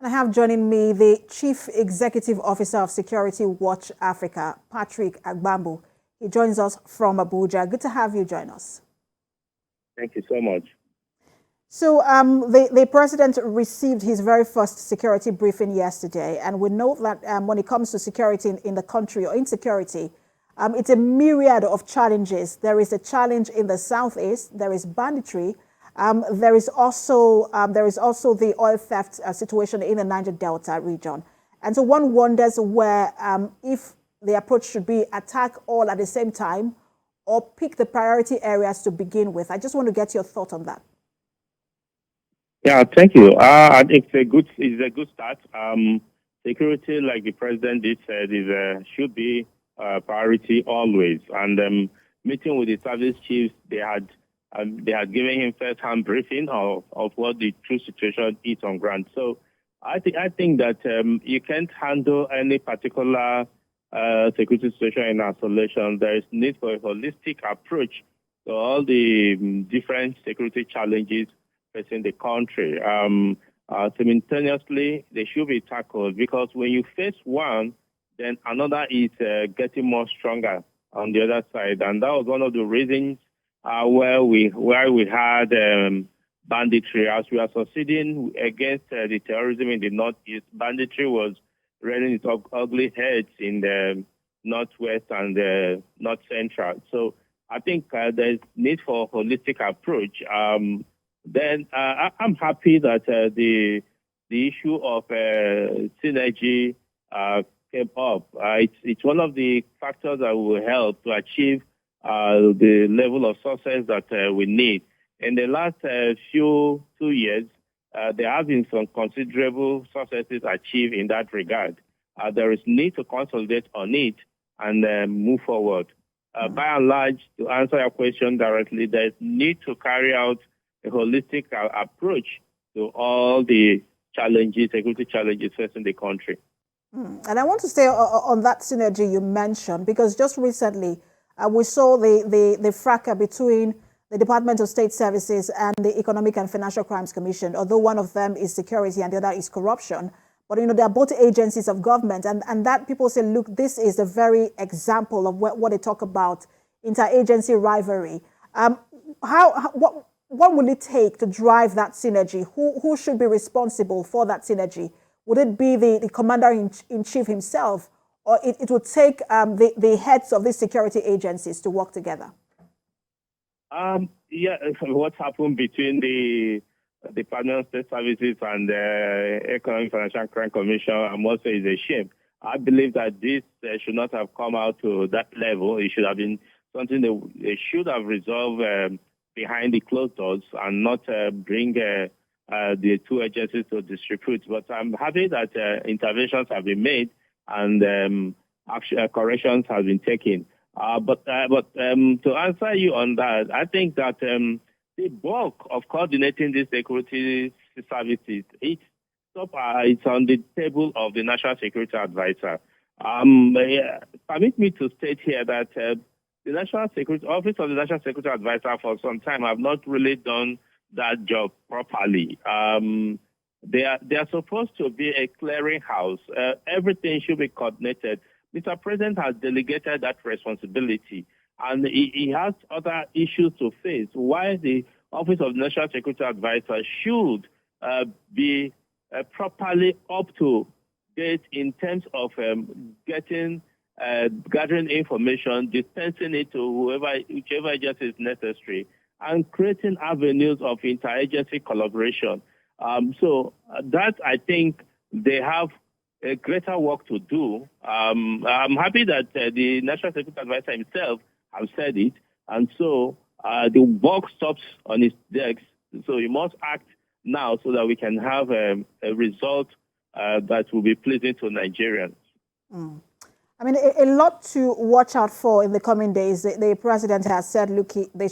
I have joining me the Chief Executive Officer of Security Watch Africa, Patrick Agbambu. He joins us from Abuja. Good to have you join us. Thank you so much. So the president received his very first security briefing yesterday, and we know that when it comes to security in the country or insecurity, it's a myriad of challenges. There is a challenge in the southeast. There is banditry. There is also the oil theft situation in the Niger Delta region. And so one wonders where if the approach should be attack all at the same time or pick the priority areas to begin with. I just want to get your thought on that. Yeah, thank you. I think it's a good start. Security, like the president did said, should be a priority always. And meeting with the service chiefs, they had given him first-hand briefing of what the true situation is on ground. So I think that you can't handle any particular security situation in isolation. There is need for a holistic approach to all the different security challenges facing the country. Simultaneously, they should be tackled because when you face one, then another is getting more stronger on the other side. And that was one of the reasons where we had banditry. As we are succeeding against the terrorism in the northeast, banditry was rearing its ugly heads in the northwest and the north central. So I think there's need for a holistic approach. Then I'm happy that the issue of synergy came up. It's one of the factors that will help to achieve the level of success that we need. In the last 2 years, there have been some considerable successes achieved in that regard. There is need to consolidate on it and move forward. By and large, to answer your question directly, there is need to carry out a holistic approach to all the challenges, security challenges facing the country. And I want to stay on that synergy you mentioned, because just recently we saw the fracas between the Department of State Services and the Economic and Financial Crimes Commission, although one of them is security and the other is corruption. But, you know, they are both agencies of government. And that people say, look, this is a very example of what they talk about, interagency rivalry. What will it take to drive that synergy? Who should be responsible for that synergy? Would it be the commander-in-chief himself, or it would take the heads of these security agencies to work together? Yeah, what's happened between the Department of State Services and the Economic Financial Crime Commission, I must say, is a shame. I believe that this should not have come out to that level. It should have been something they should have resolved behind the closed doors and not bring the two agencies to dispute. But I'm happy that interventions have been made and corrections have been taken. But to answer you on that, I think that the bulk of coordinating these security services, it's on the table of the National Security Advisor. Permit me to state here that the National Security Office of the National Security Advisor for some time have not really done that job properly. They are supposed to be a clearinghouse. Everything should be coordinated. Mr. President has delegated that responsibility, and he has other issues to face. Why the Office of the National Security Advisor should be properly up to date in terms of gathering information, dispensing it to whichever agency is necessary, and creating avenues of interagency collaboration. So that, I think, they have a greater work to do. I'm happy that the National Security Advisor himself has said it, and so the work stops on his desk. So he must act now so that we can have a result that will be pleasing to Nigerians. I mean, a lot to watch out for in the coming days. The president has said, look, they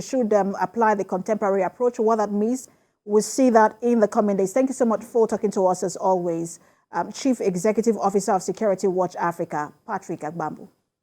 should apply the contemporary approach. What that means, we'll see that in the coming days. Thank you so much for talking to us as always. Chief Executive Officer of Security Watch Africa, Patrick Agbambu.